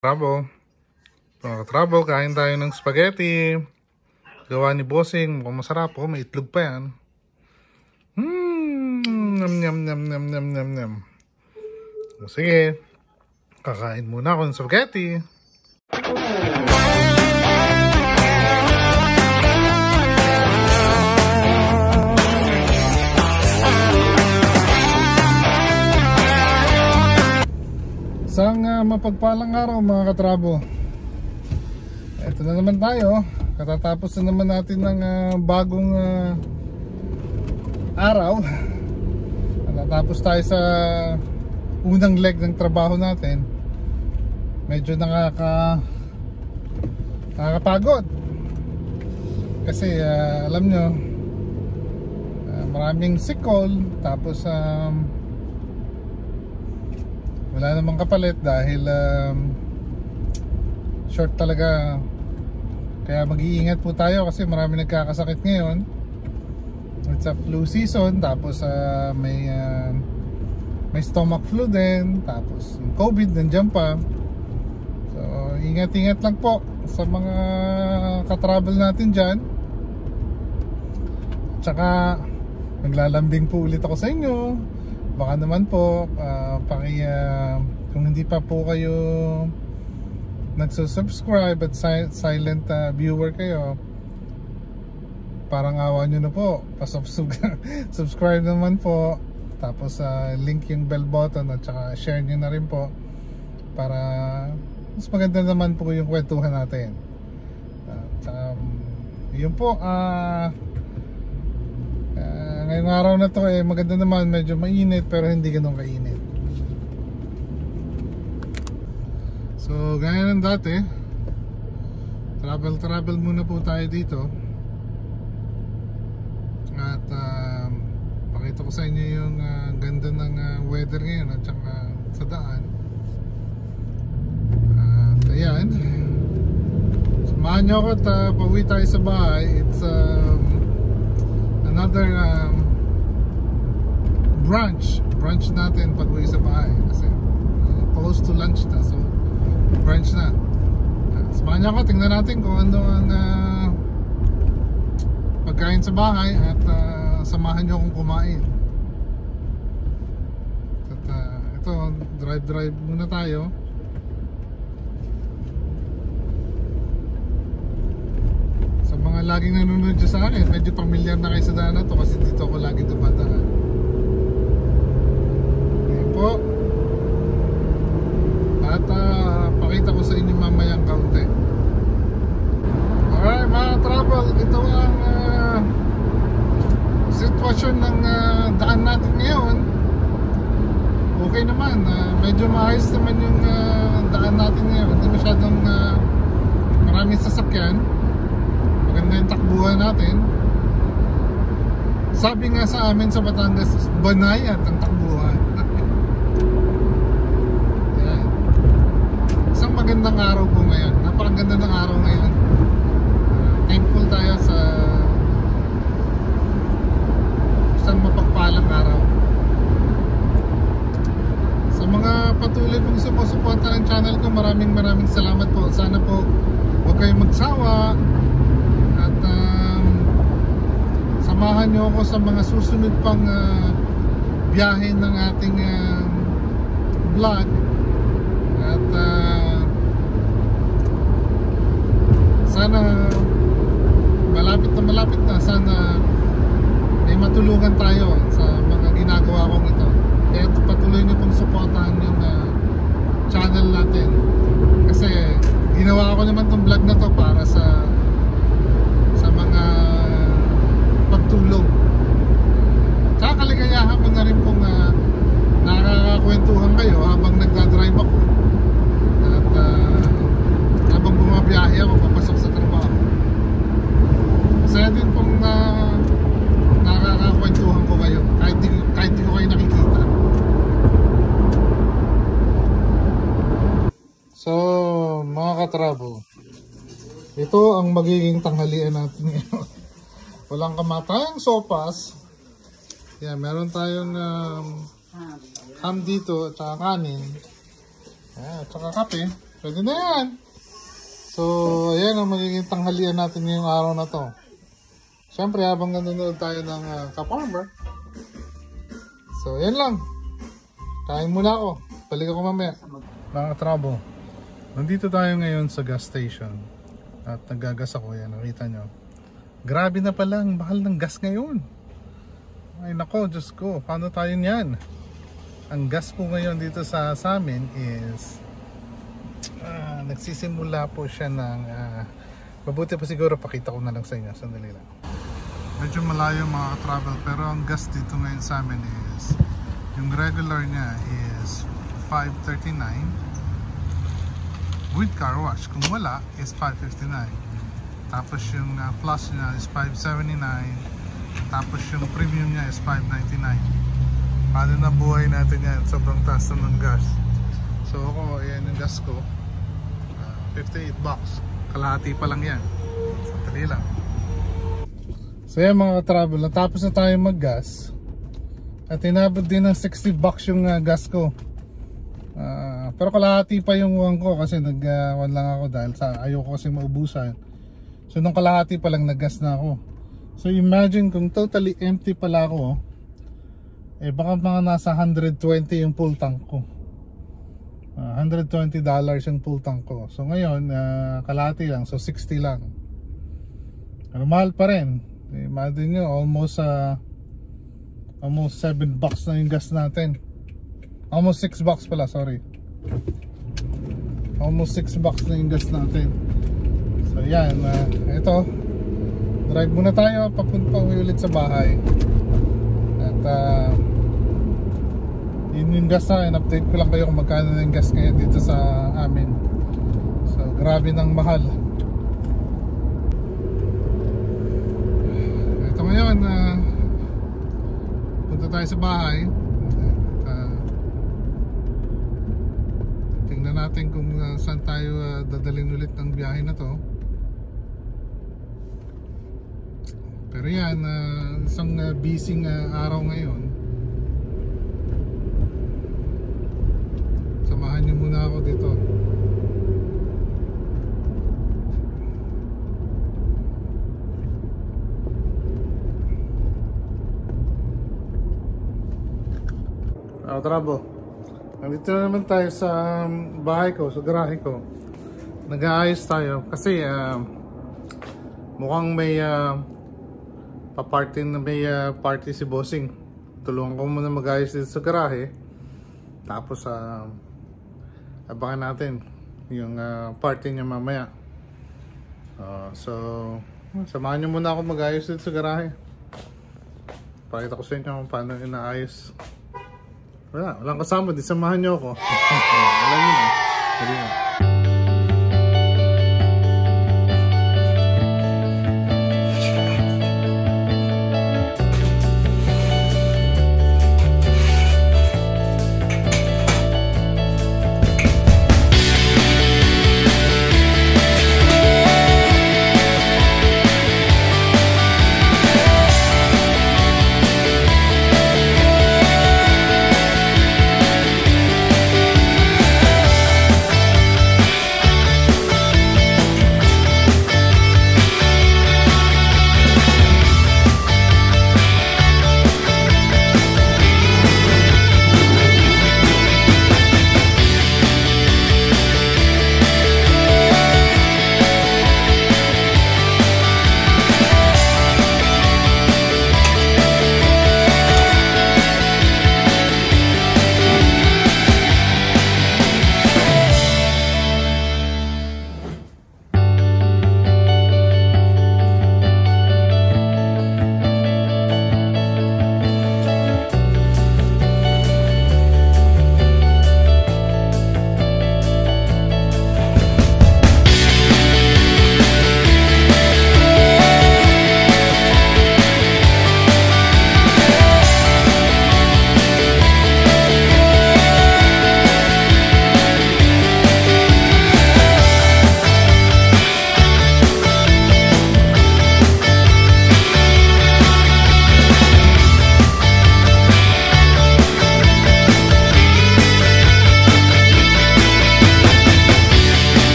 Trouble. Mga trouble, kain tayo ng spaghetti. Gawa ni Bossing. Mukhang masarap po. May itlog pa yan. Nam nam nam nam nam nam nam. Sige. Kakain muna ako ng spaghetti. Isang mapagpalang araw mga katrabo. Ito na naman tayo. Katatapos na naman natin ng bagong araw. Katatapos tayo sa unang leg ng trabaho natin. Medyo nakakapagod. Kasi alam nyo, maraming sick call. Tapos wala namang kapalit dahil short talaga. Kaya mag-iingat po tayo kasi marami nagkakasakit ngayon. It's a flu season. Tapos may stomach flu din. Tapos yung COVID nandiyan pa. So ingat-ingat lang po sa mga katravel natin dyan. Tsaka maglalambing po ulit ako sa inyo. Baka naman po kung hindi pa po kayo nagsusubscribe at silent viewer kayo, parang awa nyo na po, subscribe naman po. Tapos link yung bell button at saka share nyo na rin po para mas maganda naman po yung kwentuhan natin. Yun po. Ngayong araw na to maganda naman, medyo mainit pero hindi ganun kainit. So gaya ng dati, travel muna po tayo dito. At pakita ko sa inyo yung ganda ng weather ngayon at saka sa daan. At ayan, samahan nyo ako at pauwi tayo sa bahay. It's another brunch natin pag uwi sa bahay kasi close to lunch na, so brunch na. Samahan niyo ako, tingnan natin kung ano ang pagkain sa bahay at samahan niyo akong kumain. At ito, drive muna tayo. Sa mga laging nanonood dyan sa akin, medyo familiar na kayo sa daan na to kasi dito ako lagi dumadaan. Ayan po. At pakita ko sa inyo mamayang kaunti. Alright mga travel, ito ang sitwasyon ng daan natin ngayon. Okay naman, medyo maayos naman yung daan natin ngayon. Hindi masyadong maraming sasakyan. Maganda yung takbuhan natin. Sabi nga sa amin sa Batangas, banayat ang takbuhan. Yan. Isang magandang araw po ngayon. Napakaganda ng araw ngayon. Thankful tayo sa isang mapagpalang araw. Sa mga patuloy pong sumusuporta ng channel ko, maraming salamat po. Sana po huwag kayong magsawa at samahan nyo ako sa mga susunod pang biyahe ng ating vlog. At sana malapit na sana may matulungan tayo sa mga ginagawa kong ito. Kaya patuloy nyo pong supportahan yung channel natin kasi ginawa ko naman tong vlog na to para sa mga pagtulong. Tsaka kaligayahan ko na rin pong nakakakwentuhan kayo habang nagdadrive ako at habang bumabiyahe ako papasok sa trabaho. Masaya din pong nakakakwentuhan ko kayo kahit di ko kayo nakikita. So mga katrabo, ito ang magiging tanghalian natin ngayon. Walang kamatayang sopas. Yan, meron tayong ham dito at saka kanin. At saka kape. Pwede na yan. So, ayan ang magiging tanghalian natin ngayong araw na to. Siyempre, habang nanonood tayo ng Ka-Farmer. So, ayan lang. Kain muna ako. Balik ako mamaya. Mga trouble. Nandito tayo ngayon sa gas station. At nagagas ako. Yan, nakita nyo. Grabe na palang mahal ng gas ngayon. Ay nako, Diyos ko. Paano tayo niyan? Ang gas po ngayon dito sa amin is nagsisimula po siya ng mabuti pa siguro pakita ko na lang sa inyo. Sandali lang. Medyo malayo mga travel, pero ang gas dito ngayon sa amin is yung regular niya is 539 with car wash. Kung wala is 559. Tapos yung plus niya is 579. Tapos yung premium niya is 599. Paano na buhay natin yan? Sobrang taas na ng gas. So ako, ayan yung gas ko, 58 bucks. Kalahati pa lang yan. Sandali lang. So yan mga ka-travel, natapos na tayo mag-gas. At inabot din ng 60 bucks yung gas ko. Pero kalahati pa yung uwang ko kasi nag-1 lang ako dahil sa ayoko kasi maubusan. So nung kalahati pa lang nag-gas na ako. So imagine kung totally empty pala ako, eh baka mga nasa 120 yung full tank ko. $120 yung full tank ko. So ngayon kalahati lang, so 60 lang. Pero mahal pa rin. Imagine nyo, almost 7 bucks na yung gas natin. Almost 6 bucks pala, sorry. Almost 6 bucks na yung gas natin. So yan, ito, drive muna tayo papunta ulit sa bahay. At yun yung gas na, in-update ko lang kayo kung magkano na yung gas ngayon dito sa amin. So grabe ng mahal. Ito ngayon, punta tayo sa bahay. Tingnan natin kung saan tayo dadalhin ulit ng biyahe na to. Pero yan, isang busy araw ngayon. Samahan nyo muna ako dito. Trouble. Nandito na naman tayo sa bahay ko, sa garahe ko. Nag-aayos tayo kasi mukhang may party si Bossing. Tulungan ko muna mag-ayos dito sa garahe. Tapos abangan natin yung party niya mamaya. So samahan niyo muna ako mag-ayos dito sa garahe. Pakita ko sa inyo kung paano inaayos. Walang kasama, di samahan niyo ako. Alam niyo na. Dali na.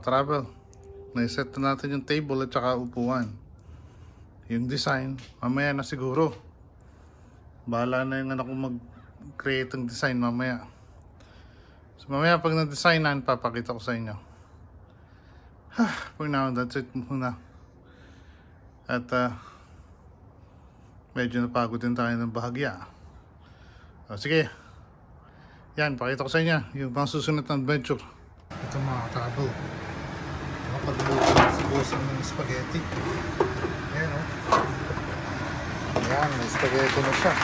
travel. Naiset na natin yung table at saka upuan. Yung design, mamaya na siguro. Bahala na yung anak ko mag-create ng design mamaya. So mamaya pag na-designan, papakita ko sa inyo. For now, that's it muna. At medyo napagod din tayo ng bahagya. Sige. Yan, pakita ko sa inyo yung mga susunod na adventure. Ito mga travel. Pagluto sa busan ng spaghetti. Ayan o. Ayan, may spaghetti na siya.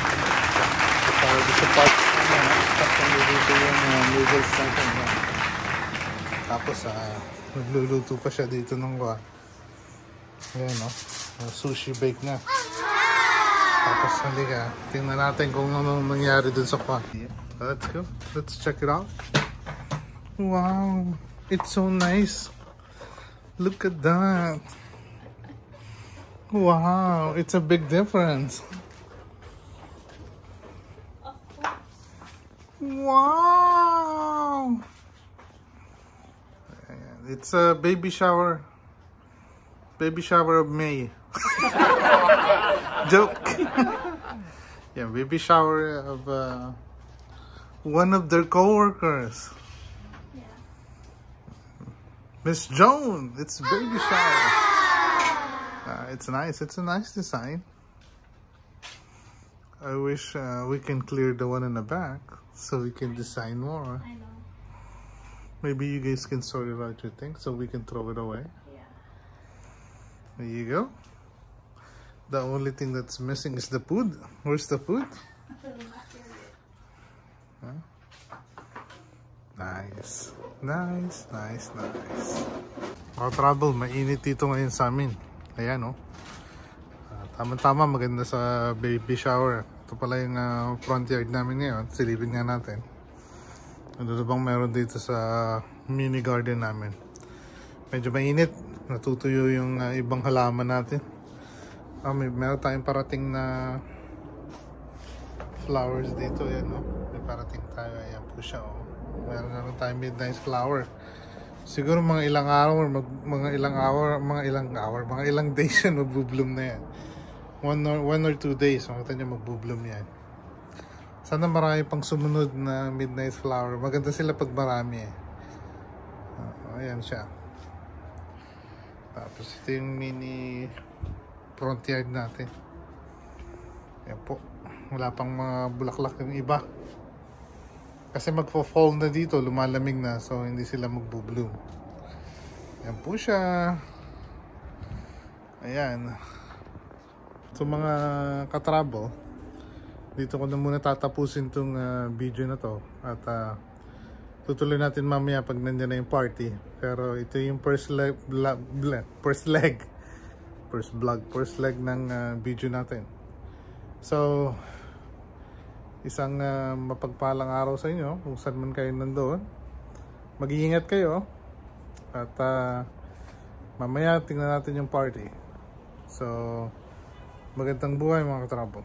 Para sa part namin, tapos nagluluto yung noodles natin. Tapos nagluluto pa siya dito ng ayan o. Sushi bake na. Tapos halika, tingnan natin kung ano nangyari dun sa Let's go. Let's check it out. Wow. It's so nice. Look at that. Wow, it's a big difference. Wow. It's a baby shower. Baby shower of May. Joke. Yeah, baby shower of one of their co-workers. Miss Joan, it's baby shower. It's nice. It's a nice design. I wish we can clear the one in the back so we can design more. I know. Maybe you guys can sort it out your thing so we can throw it away. Yeah. There you go. The only thing that's missing is the food. Where's the food? Huh? Nice. Nice. Travel, mainit dito ngayon sa amin. Ayan o. Tama-tama, maganda sa baby shower. Ito pala yung front yard namin ngayon. Silipin nga natin. Ano na bang meron dito sa mini garden namin. Medyo mainit. Natutuyo yung ibang halaman natin. Meron tayong parating na flowers dito. Ayan o. May parating tayo. Ayan po siya o. Meron tayong midnight flower. Siguro mga ilang araw, mga ilang days yan magbubloom na yan. One or 2 days, makita nyo magbubloom yan. Sana marami pang sumunod na midnight flower. Maganda sila pag marami eh. Ayan siya. Tapos ito yung mini front yard natin. Ayan po. Wala pang mga bulaklak yung iba. Kasi magpo-fall na dito, lumalamig na, so hindi sila magbo-bloom. Ayan po siya. Ayan. So mga katrabo, dito ko na muna tatapusin tong video na to. At tutuloy natin mamaya pag nandiyan na yung party. Pero ito yung first leg ng video natin. So isang mapagpalang araw sa inyo kung saan man kayo nandoon. Mag-iingat kayo at mamaya tingnan natin yung party. So magandang buhay mga katrapo.